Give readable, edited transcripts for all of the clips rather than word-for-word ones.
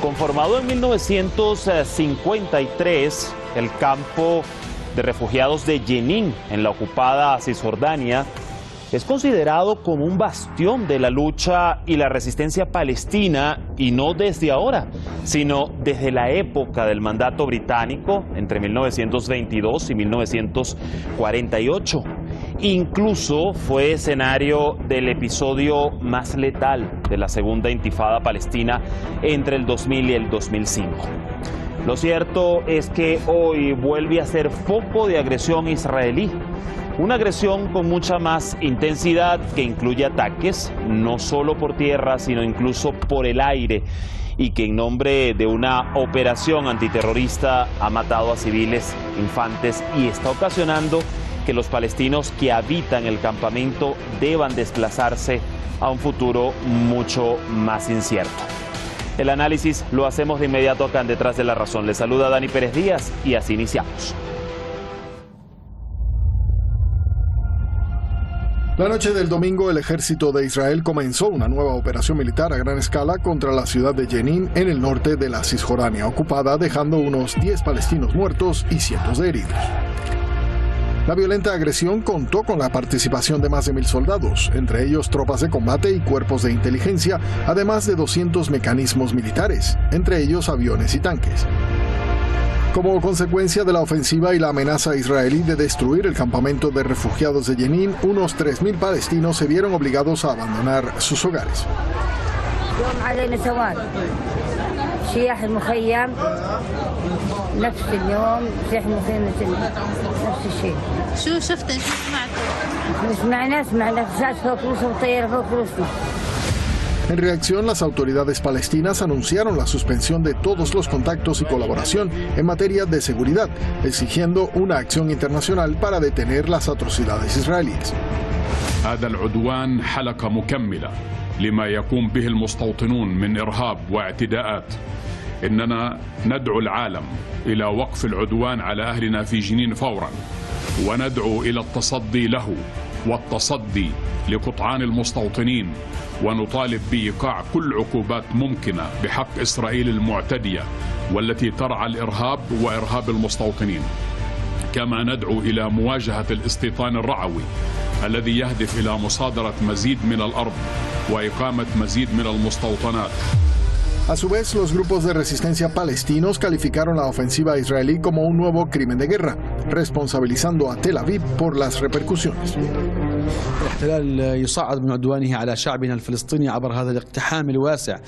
Conformado en 1953, el campo de refugiados de Jenin, en la ocupada Cisjordania, es considerado como un bastión de la lucha y la resistencia palestina, y no desde ahora, sino desde la época del mandato británico, entre 1922 y 1948. Incluso fue escenario del episodio más letal de la segunda intifada palestina entre el 2000 y el 2005. Lo cierto es que hoy vuelve a ser foco de agresión israelí. Una agresión con mucha más intensidad, que incluye ataques, no solo por tierra, sino incluso por el aire, y que en nombre de una operación antiterrorista ha matado a civiles, infantes, y está ocasionando que los palestinos que habitan el campamento deban desplazarse a un futuro mucho más incierto. El análisis lo hacemos de inmediato acá en Detrás de la Razón. Les saluda Dani Pérez Díaz y así iniciamos. La noche del domingo, el ejército de Israel comenzó una nueva operación militar a gran escala contra la ciudad de Jenin, en el norte de la Cisjordania ocupada, dejando unos 10 palestinos muertos y cientos de heridos. La violenta agresión contó con la participación de más de 1000 soldados, entre ellos tropas de combate y cuerpos de inteligencia, además de 200 mecanismos militares, entre ellos aviones y tanques. Como consecuencia de la ofensiva y la amenaza israelí de destruir el campamento de refugiados de Jenin, unos 3000 palestinos se vieron obligados a abandonar sus hogares. En reacción, las autoridades palestinas anunciaron la suspensión de todos los contactos y colaboración en materia de seguridad, exigiendo una acción internacional para detener las atrocidades israelíes. هذا العدوان حلقة مكملة لما يقوم به المستوطنون من إرهاب واعتداءات. إننا ندعو العالم إلى وقف العدوان على أهلنا في جنين فورا، وندعو إلى التصدي له والتصدي لقطعان المستوطنين، ونطالب بإيقاع كل عقوبات ممكنة بحق إسرائيل المعتدية والتي ترعى الإرهاب وإرهاب المستوطنين. كما ندعو إلى مواجهة الاستيطان الرعوي الذي يهدف إلى مصادرة مزيد من الأرض وإقامة مزيد من المستوطنات. A su vez, los grupos de resistencia palestinos calificaron la ofensiva israelí como un nuevo crimen de guerra, responsabilizando a Tel Aviv por las repercusiones. الاحتلال يصعد من عدوانه على شعبنا الفلسطيني عبر هذا الاقتحام الواسع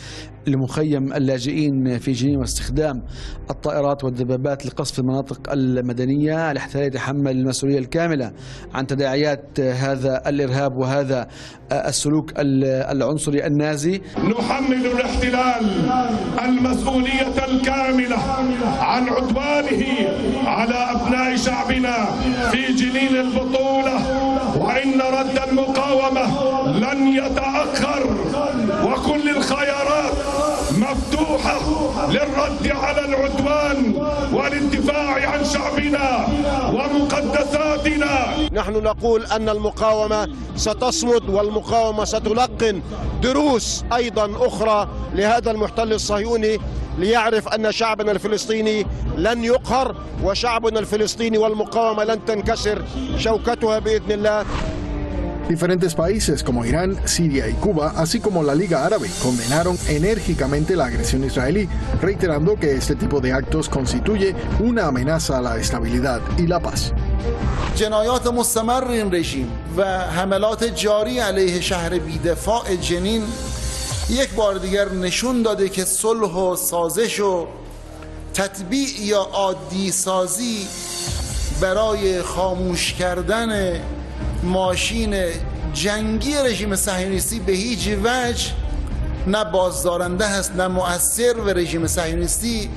لمخيم اللاجئين في جنين، واستخدام الطائرات والدبابات لقصف المناطق المدنية. الاحتلال يتحمل المسؤولية الكاملة عن تداعيات هذا الإرهاب وهذا السلوك العنصري النازي. نحمل الاحتلال المسؤولية الكاملة عن عدوانه على أبناء شعبنا في جنين البطولة، وإن رد المقاومة لن يتأخر، وكل الخيارات مفتوحة للرد على العدوان والدفاع عن شعبنا ومقدساتنا. نحن نقول أن المقاومة ستصمد، والمقاومة ستلقن دروس أيضا أخرى لهذا المحتل الصهيوني، ليعرف أن شعبنا الفلسطيني لن يقهر، وشعبنا الفلسطيني والمقاومة لن تنكسر شوكتها بإذن الله. Diferentes países como Irán, Siria y Cuba, así como la Liga Árabe, condenaron enérgicamente la agresión israelí, reiterando que este tipo de actos constituye una amenaza a la estabilidad y la paz. جنایات مستمر این رژیم و حملات جاری علیه شهر بی‌دفاع جنین یک بار دیگر نشون داده که صلح و سازش و تطبیع یا عادی سازی برای خاموش کردن ماشین جنگی رژیم صهیونیستی به هیچ وجه نه بازدارنده هست، نه مؤثر، و رژیم صهیونیستی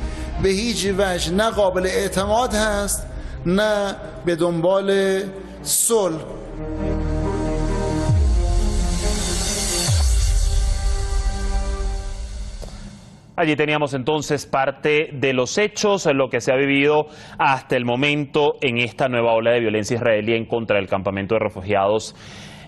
به هیچ وجه نه قابل اعتماد هست، نه به دنبال صلح. Allí teníamos entonces parte de los hechos, lo que se ha vivido hasta el momento en esta nueva ola de violencia israelí en contra del campamento de refugiados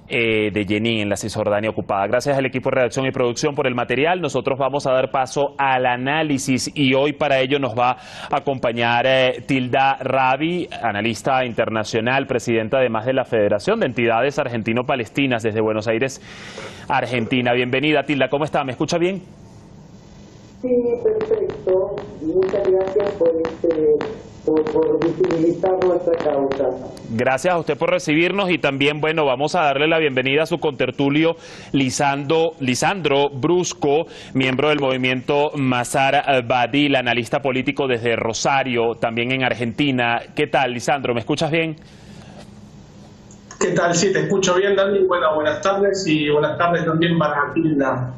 de Jenin en la Cisjordania ocupada. Gracias al equipo de redacción y producción por el material. Nosotros vamos a dar paso al análisis y hoy para ello nos va a acompañar Tilda Rabi, analista internacional, presidenta además de la Federación de Entidades Argentino-Palestinas desde Buenos Aires, Argentina. Bienvenida, Tilda. ¿Cómo está? ¿Me escucha bien? Sí, perfecto. Muchas gracias por visibilizar nuestra causa. Gracias a usted por recibirnos y también, bueno, vamos a darle la bienvenida a su contertulio Lisandro Brusco, miembro del movimiento Mazar Badil, analista político desde Rosario, también en Argentina. ¿Qué tal, Lisandro? ¿Me escuchas bien? ¿Qué tal? Sí, te escucho bien, Dani. Bueno, buenas tardes y buenas tardes también para Tilda.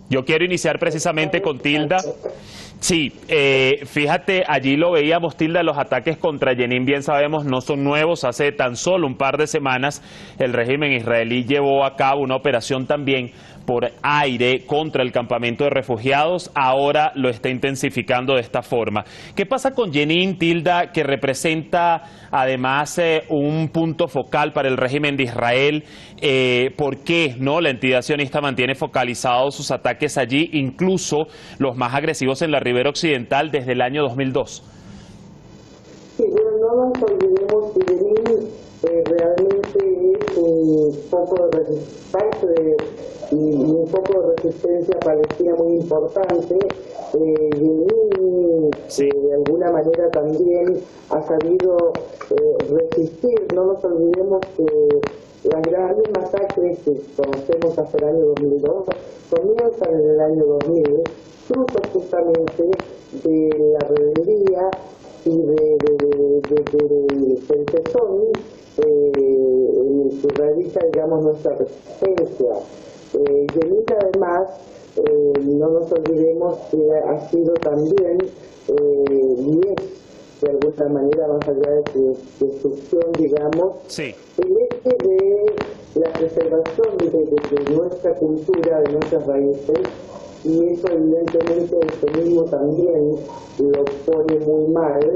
Yo quiero iniciar precisamente con Tilda. Sí, fíjate, allí lo veíamos, Tilda, los ataques contra Jenin, bien sabemos, no son nuevos. Hace tan solo un par de semanas el régimen israelí llevó a cabo una operación también por aire contra el campamento de refugiados. Ahora lo está intensificando de esta forma. ¿Qué pasa con Jenin, Tilda, que representa además un punto focal para el régimen de Israel? ¿Por qué la entidad sionista mantiene focalizados sus ataques allí, incluso los más agresivos en la ribera occidental desde el año 2002? Sí, bueno, no nos olvidemos que Jenin realmente es un poco de resistencia palestina muy importante. Jenin de alguna manera también ha sabido resistir. No nos olvidemos que las grandes masacres que conocemos hasta el año 2002 comienzan en el año 2000, fruto justamente de la rebeldía y del tesón en el que radica, digamos, nuestra resistencia. Jenin, además, no nos olvidemos que ha sido también de alguna manera, más allá de su destrucción, digamos, sí, el eje de la preservación de nuestra cultura, de nuestras raíces, y eso evidentemente el mismo también lo pone muy mal.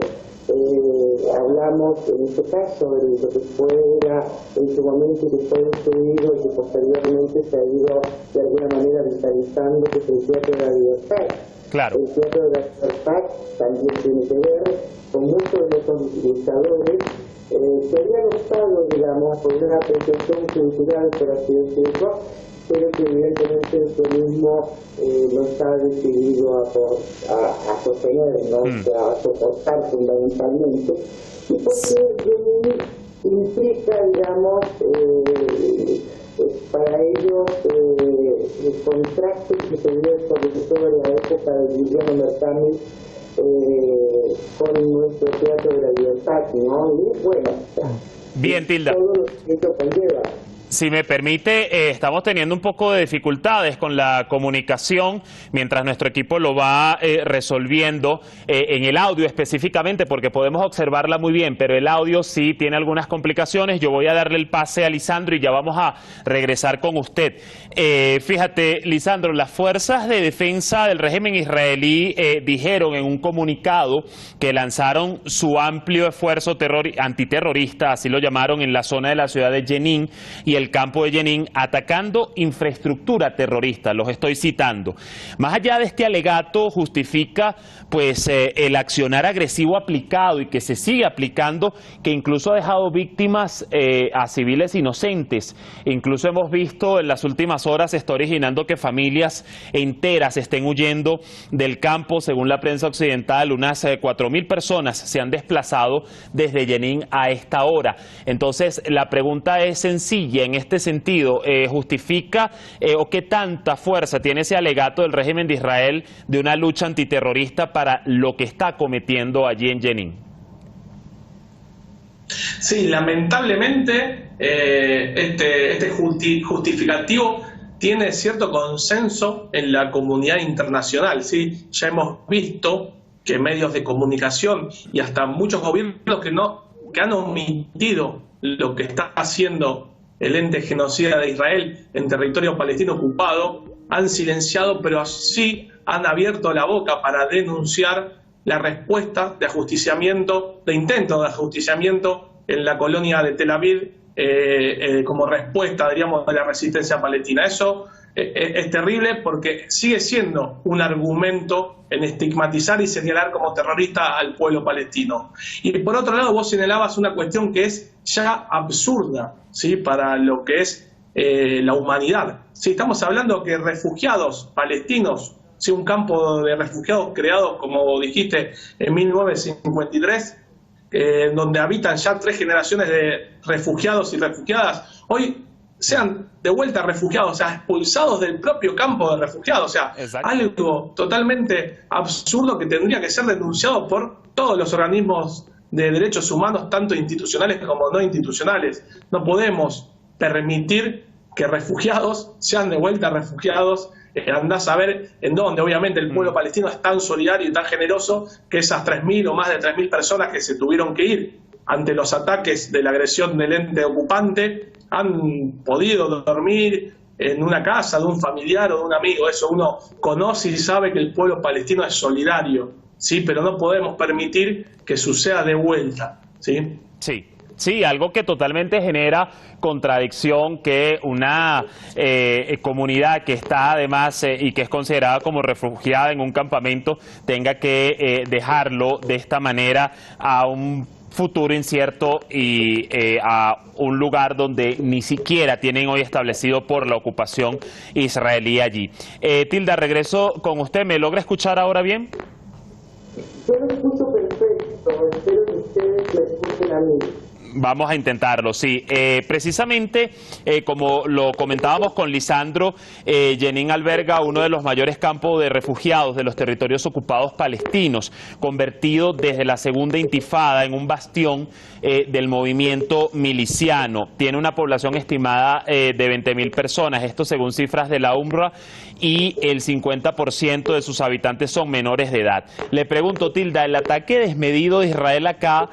Hablamos en este caso de lo que fuera en su momento y que fue destruido y que posteriormente se ha ido de alguna manera vitalizando, que es el Teatro de la Libertad. Claro. El Teatro de la Libertad también tiene que ver con muchos de los utilizadores que habían optado, digamos, por una apreciación cultural, por así decirlo, pero que evidentemente el sionismo no está decidido a sostener, ¿no? A soportar fundamentalmente. Y porque Jenin implica, digamos, para ellos el contraste que se dio sobre todo en la época de Guillermo Mercami con nuestro Teatro de la Libertad, ¿no? Y bueno, bien, Tilda. Todo lo que eso conlleva. Si me permite, estamos teniendo un poco de dificultades con la comunicación mientras nuestro equipo lo va resolviendo en el audio específicamente, porque podemos observarla muy bien, pero el audio sí tiene algunas complicaciones. Yo voy a darle el pase a Lisandro y ya vamos a regresar con usted. Fíjate, Lisandro, las fuerzas de defensa del régimen israelí dijeron en un comunicado que lanzaron su amplio esfuerzo antiterrorista, así lo llamaron, en la zona de la ciudad de Jenin y el campo de Jenin, atacando infraestructura terrorista, los estoy citando. Más allá de este alegato, justifica pues el accionar agresivo aplicado y que se sigue aplicando, que incluso ha dejado víctimas a civiles inocentes. Incluso hemos visto en las últimas horas, está originando que familias enteras estén huyendo del campo. Según la prensa occidental, unas 4.000 personas se han desplazado desde Jenin a esta hora. Entonces, la pregunta es sencilla en este sentido. ¿Justifica o qué tanta fuerza tiene ese alegato del régimen de Israel de una lucha antiterrorista para lo que está cometiendo allí en Jenin? Sí, lamentablemente este justificativo tiene cierto consenso en la comunidad internacional, ¿sí? Ya hemos visto que medios de comunicación y hasta muchos gobiernos que han omitido lo que está haciendo el ente genocida de Israel en territorio palestino ocupado, han silenciado, pero sí han abierto la boca para denunciar la respuesta de ajusticiamiento, de intento de ajusticiamiento en la colonia de Tel Aviv, como respuesta, diríamos, de la resistencia palestina. Eso es terrible porque sigue siendo un argumento en estigmatizar y señalar como terrorista al pueblo palestino. Y por otro lado, vos señalabas una cuestión que es ya absurda, ¿sí?, para lo que es la humanidad. ¿Sí? Estamos hablando que refugiados palestinos, ¿sí?, un campo de refugiados creado, como dijiste, en 1953, donde habitan ya 3 generaciones de refugiados y refugiadas, hoy sean de vuelta refugiados, o sea, expulsados del propio campo de refugiados, o sea, algo totalmente absurdo que tendría que ser denunciado por todos los organismos de derechos humanos, tanto institucionales como no institucionales. No podemos permitir que refugiados sean de vuelta refugiados. Andás a ver en dónde. Obviamente el pueblo palestino es tan solidario y tan generoso que esas 3.000 o más de 3.000 personas que se tuvieron que ir ante los ataques de la agresión del ente ocupante han podido dormir en una casa de un familiar o de un amigo. Eso uno conoce y sabe que el pueblo palestino es solidario, ¿sí? Pero no podemos permitir que suceda de vuelta, ¿sí? Sí, algo que totalmente genera contradicción, que una comunidad que está además y que es considerada como refugiada en un campamento tenga que dejarlo de esta manera a un futuro incierto y a un lugar donde ni siquiera tienen hoy establecido por la ocupación israelí allí. Tilda, regreso con usted. ¿Me logra escuchar ahora bien? Yo lo escucho perfecto. Espero que ustedes lo escuchen a mí. Vamos a intentarlo, sí. Precisamente, como lo comentábamos con Lisandro, Jenin alberga uno de los mayores campos de refugiados de los territorios ocupados palestinos, convertido desde la segunda intifada en un bastión del movimiento miliciano. Tiene una población estimada de 20.000 personas, esto según cifras de la UNRWA, y el 50% de sus habitantes son menores de edad. Le pregunto, Tilda, ¿el ataque desmedido de Israel acá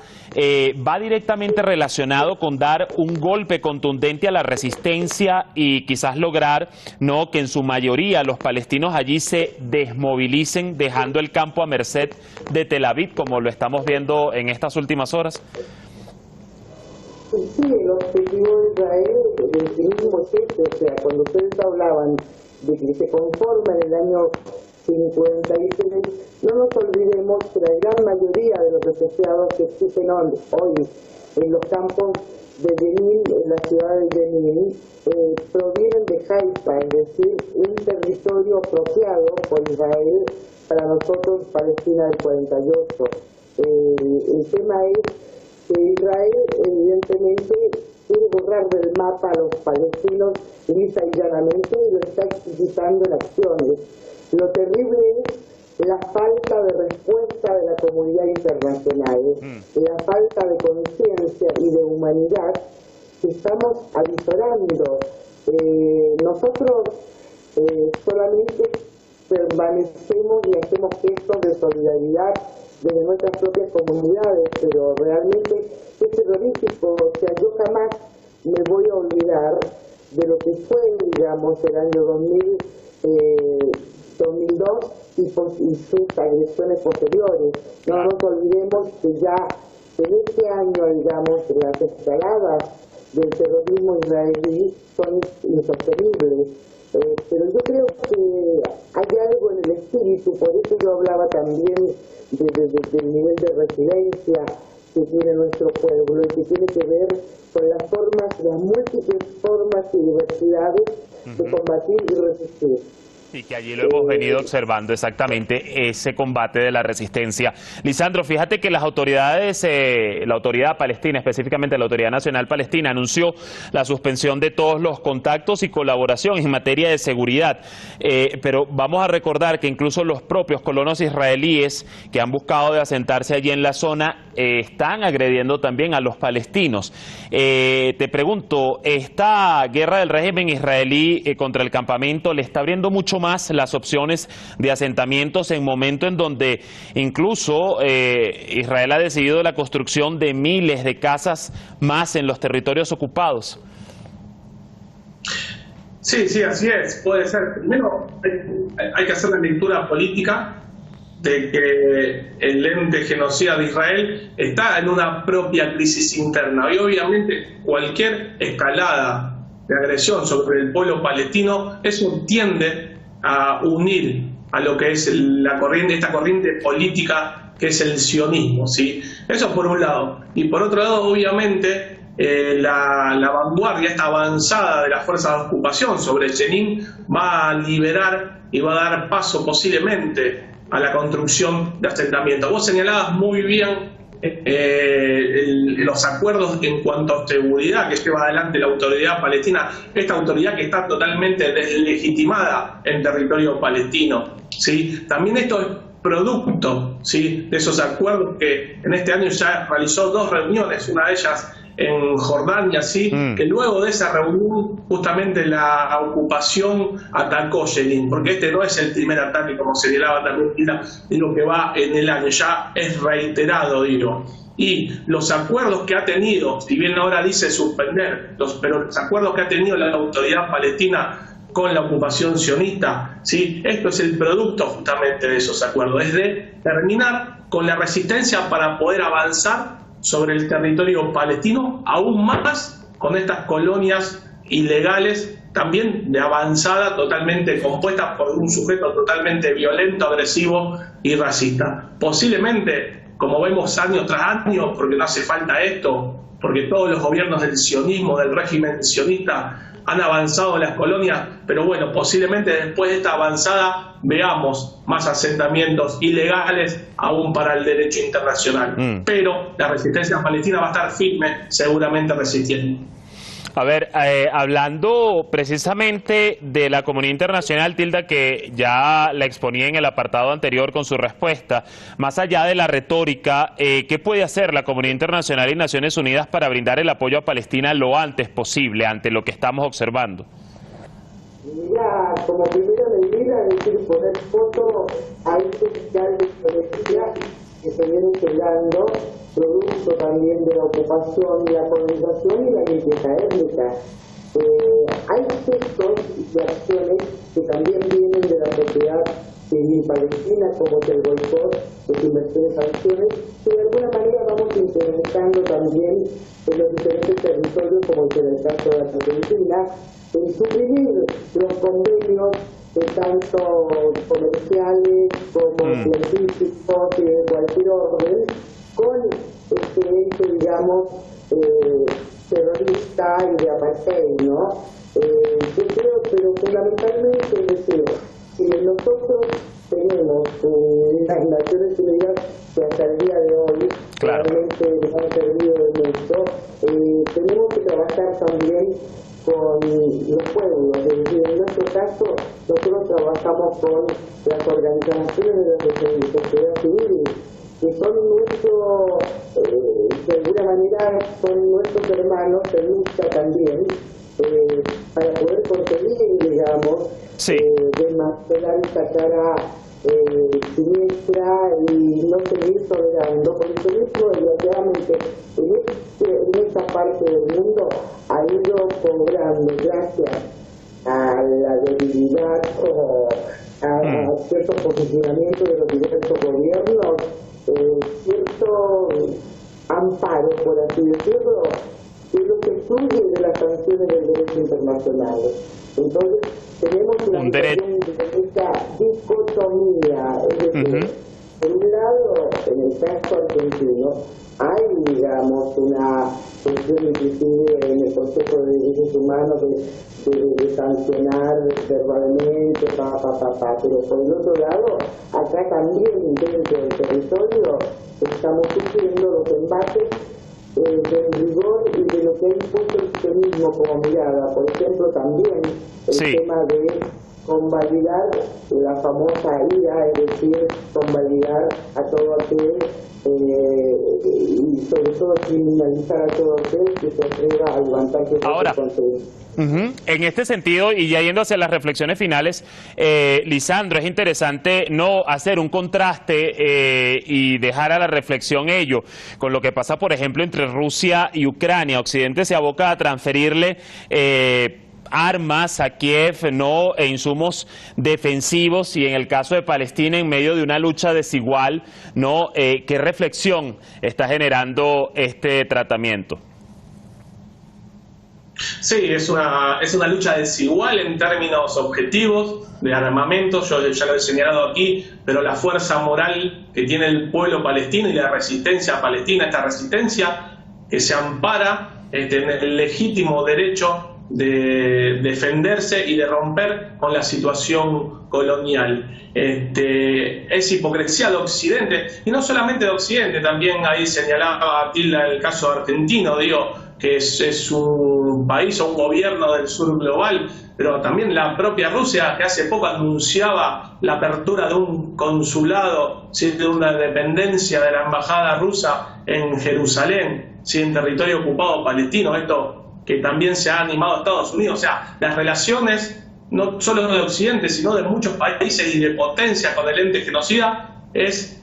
va directamente relacionado con dar un golpe contundente a la resistencia y quizás lograr que en su mayoría los palestinos allí se desmovilicen, dejando el campo a merced de Tel Aviv, como lo estamos viendo en estas últimas horas? Sí, el objetivo de Israel desde el mismo texto, o sea, cuando ustedes hablaban de que se conforma en el año 56, no nos olvidemos que la gran mayoría de los refugiados que existen hoy en los campos de Jenin, en la ciudad de Jenin, provienen de Haifa, es decir, un territorio apropiado por Israel para nosotros, Palestina del 48. El tema es que Israel evidentemente quiere borrar del mapa a los palestinos lisa y llanamente y lo está explicitando en acciones. Lo terrible es la falta de respuesta de la comunidad internacional, la falta de conciencia y de humanidad que estamos avisorando. Nosotros solamente permanecemos y hacemos gestos de solidaridad desde nuestras propias comunidades, pero realmente es terrorífico. O sea, yo jamás me voy a olvidar de lo que fue, digamos, el año 2002 y sus agresiones posteriores. No nos olvidemos que ya en este año, digamos, las escaladas del terrorismo israelí son insostenibles. Pero yo creo que hay algo en el espíritu, por eso yo hablaba también del nivel de resiliencia que tiene nuestro pueblo y que tiene que ver con las múltiples formas y diversidades de combatir y resistir. Y que allí lo hemos venido observando exactamente, ese combate de la resistencia. Lisandro, fíjate que las autoridades, la autoridad palestina, específicamente la Autoridad Nacional Palestina, anunció la suspensión de todos los contactos y colaboración en materia de seguridad. Pero vamos a recordar que incluso los propios colonos israelíes que han buscado de asentarse allí en la zona están agrediendo también a los palestinos. Te pregunto, ¿esta guerra del régimen israelí contra el campamento le está abriendo mucho más las opciones de asentamientos en momento en donde incluso Israel ha decidido la construcción de miles de casas más en los territorios ocupados? Sí, así es, puede ser. Primero hay que hacer una lectura política de que el ente genocida de Israel está en una propia crisis interna y obviamente cualquier escalada de agresión sobre el pueblo palestino, eso tiende a unir a lo que es esta corriente política que es el sionismo, ¿sí? Eso por un lado. Y por otro lado, obviamente, la vanguardia, esta avanzada de las fuerzas de ocupación sobre Jenin va a liberar y va a dar paso posiblemente a la construcción de asentamientos. Vos señalabas muy bien los acuerdos en cuanto a seguridad que lleva adelante la autoridad palestina, esta autoridad que está totalmente deslegitimada en territorio palestino, ¿sí? También esto es producto, ¿sí?, de esos acuerdos que en este año ya realizó 2 reuniones, una de ellas en Jordania, ¿sí? Que luego de esa reunión justamente la ocupación atacó Jenin, porque este no es el primer ataque, como señalaba también, de lo que va en el año, ya es reiterado, digo. Y los acuerdos que ha tenido, si bien ahora dice suspender, pero los acuerdos que ha tenido la autoridad palestina con la ocupación sionista, ¿sí? Esto es el producto justamente de esos acuerdos, es de terminar con la resistencia para poder avanzar sobre el territorio palestino, aún más con estas colonias ilegales, también de avanzada, totalmente compuestas por un sujeto totalmente violento, agresivo y racista. Posiblemente, como vemos año tras año, porque no hace falta esto, porque todos los gobiernos del sionismo, del régimen sionista, han avanzado en las colonias, pero bueno, posiblemente después de esta avanzada veamos más asentamientos ilegales aún para el derecho internacional. Pero la resistencia palestina va a estar firme, seguramente resistiendo. A ver, hablando precisamente de la comunidad internacional, Tilda, que ya la exponía en el apartado anterior con su respuesta, más allá de la retórica, ¿qué puede hacer la comunidad internacional y Naciones Unidas para brindar el apoyo a Palestina lo antes posible ante lo que estamos observando? Mira, como primera medida, es decir, poner foto a este fiscal de Palestina que se viene generando, producto también de la ocupación, de la colonización y la limpieza étnica. Hay gestos y acciones que también vienen de la sociedad civil palestina, como el boicot, las inversiones, sanciones, que de alguna manera vamos implementando también en los diferentes territorios, como es en el caso de la Argentina, suprimir los convenios tanto comerciales como científicos y de cualquier orden, con este ente, digamos, terrorista y de apartheid, ¿no? Yo creo, pero fundamentalmente, es decir, si nosotros tenemos unas Naciones Unidas que hasta el día de hoy realmente nos han servido de mucho, tenemos que trabajar también con los pueblos, es decir, en nuestro caso nosotros trabajamos con las organizaciones de la sociedad civil, que son nuestros, de alguna manera son nuestros hermanos en lucha también, para poder conseguir, digamos, desmantelar esta cara siniestra y no seguir tolerando, porque el sionismo, desgraciadamente, en esta parte del mundo ha ido cobrando, gracias a la debilidad o a ciertos posicionamientos de los diversos gobiernos, cierto amparo, por así decirlo, que es lo que fluye de las sanciones del derecho internacional. Entonces, tenemos una situación de esta dicotomía, es decir, por un lado, en el caso argentino, hay, digamos, una cuestión inclusive en el Consejo de Derechos Humanos de sancionar verbalmente, pero por el otro lado, acá también dentro del territorio estamos sufriendo los embates del rigor y de lo que ha impuesto el sionismo como mirada. Por ejemplo, también el tema de convalidar la famosa IRA, es decir, convalidar a todo aquel y sobre todo criminalizar a todo aquel que se atreva a levantarse contra el Consejo. En este sentido, y ya yendo hacia las reflexiones finales, Lisandro, es interesante no hacer un contraste y dejar a la reflexión ello con lo que pasa, por ejemplo, entre Rusia y Ucrania. Occidente se aboca a transferirle armas a Kiev, ¿no?, e insumos defensivos, y en el caso de Palestina en medio de una lucha desigual, ¿no? ¿Qué reflexión está generando este tratamiento? Sí, es una lucha desigual en términos objetivos de armamento, yo ya lo he señalado aquí, pero la fuerza moral que tiene el pueblo palestino y la resistencia palestina, esta resistencia que se ampara en el legítimo derecho de defenderse y de romper con la situación colonial. Es hipocresía de Occidente, y no solamente de Occidente, también ahí señalaba Tilda el caso argentino, que es un país o un gobierno del sur global, pero también la propia Rusia, que hace poco anunciaba la apertura de un consulado, ¿sí?, de una dependencia de la embajada rusa en Jerusalén, ¿sí?, en territorio ocupado palestino, esto que también se ha animado a Estados Unidos. O sea, las relaciones no solo de Occidente, sino de muchos países y de potencias con el ente genocida es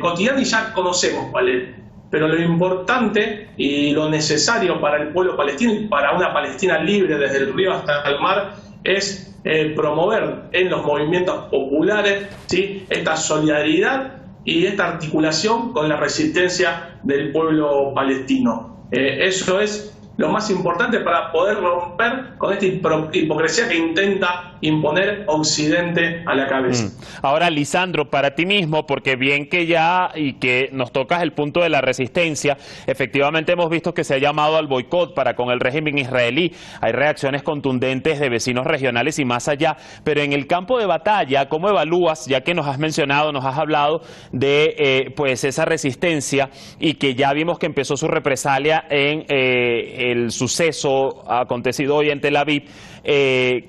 cotidiana, y ya conocemos cuál es. Pero lo importante y lo necesario para el pueblo palestino y para una Palestina libre desde el río hasta el mar es promover en los movimientos populares, ¿sí?, esta solidaridad y esta articulación con la resistencia del pueblo palestino. Eso es lo más importante para poder romper con esta hipocresía que intenta imponer Occidente a la cabeza. Ahora, Lisandro, para ti mismo, porque bien que ya y que nos tocas el punto de la resistencia, efectivamente hemos visto que se ha llamado al boicot para con el régimen israelí, hay reacciones contundentes de vecinos regionales y más allá, pero en el campo de batalla, ¿cómo evalúas, ya que nos has mencionado, nos has hablado de pues esa resistencia y que ya vimos que empezó su represalia en el suceso acontecido hoy en Tel Aviv?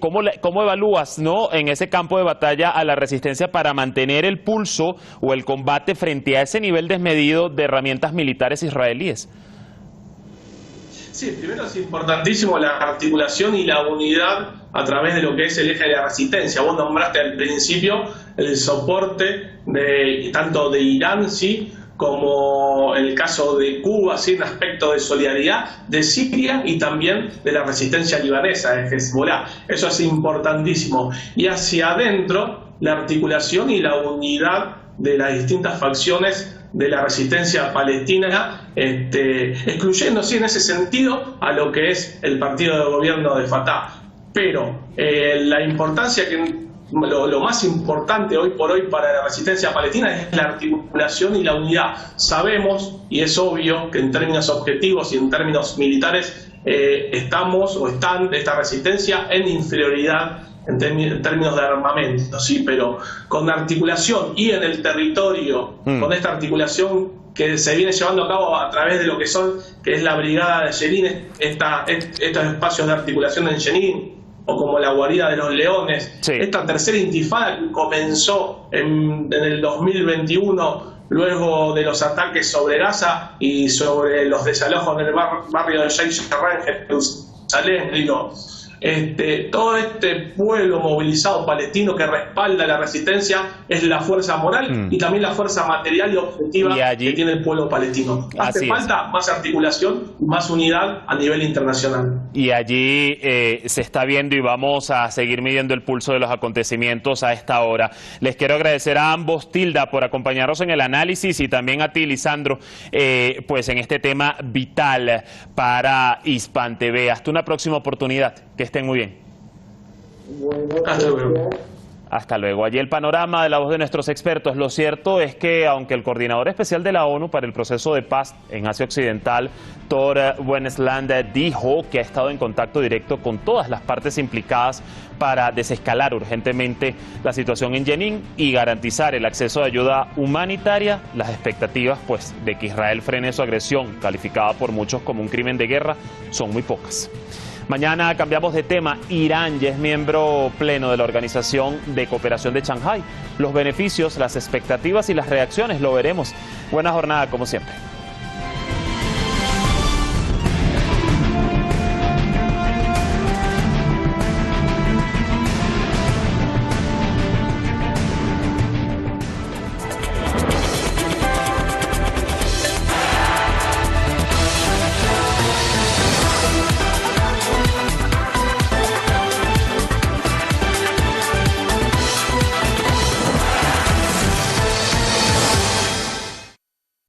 ¿Cómo evalúas, ¿no?, en ese campo de batalla a la resistencia para mantener el pulso o el combate frente a ese nivel desmedido de herramientas militares israelíes? Sí, primero es importantísimo la articulación y la unidad a través de lo que es el eje de la resistencia. Vos nombraste al principio el soporte tanto de Irán, sí, como el caso de Cuba, ¿sí?, en aspecto de solidaridad, de Siria y también de la resistencia libanesa, de Hezbollah. Eso es importantísimo. Y hacia adentro, la articulación y la unidad de las distintas facciones de la resistencia palestina, excluyendo, sí, en ese sentido, a lo que es el partido de gobierno de Fatah. Pero la importancia lo más importante hoy por hoy para la resistencia palestina es la articulación y la unidad. Sabemos, y es obvio, que en términos objetivos y en términos militares están esta resistencia en inferioridad en términos de armamento, sí, pero con articulación y en el territorio, con esta articulación que se viene llevando a cabo a través de lo que es la brigada de Jenin, estos espacios de articulación en Jenin, o como la guarida de los leones, sí. Esta tercera intifada que comenzó en el 2021 luego de los ataques sobre Gaza y sobre los desalojos en el barrio de Sheikh Jarrah en Jerusalén, todo este pueblo movilizado palestino que respalda la resistencia es la fuerza moral y también la fuerza material y objetiva que tiene el pueblo palestino. Hace falta más articulación, más unidad a nivel internacional. Y allí se está viendo y vamos a seguir midiendo el pulso de los acontecimientos a esta hora. Les quiero agradecer a ambos, Tilda, por acompañarnos en el análisis, y también a ti, Lisandro, pues en este tema vital para Hispan TV. Hasta una próxima oportunidad. Que estén muy bien. Bueno, hasta luego. Hasta luego. Allí el panorama de la voz de nuestros expertos. Lo cierto es que aunque el coordinador especial de la ONU para el proceso de paz en Asia Occidental, Tor Wennesland, dijo que ha estado en contacto directo con todas las partes implicadas para desescalar urgentemente la situación en Jenin y garantizar el acceso de ayuda humanitaria, las expectativas pues de que Israel frene su agresión, calificada por muchos como un crimen de guerra, son muy pocas. Mañana cambiamos de tema. Irán ya es miembro pleno de la Organización de Cooperación de Shanghái. Los beneficios, las expectativas y las reacciones lo veremos. Buena jornada como siempre.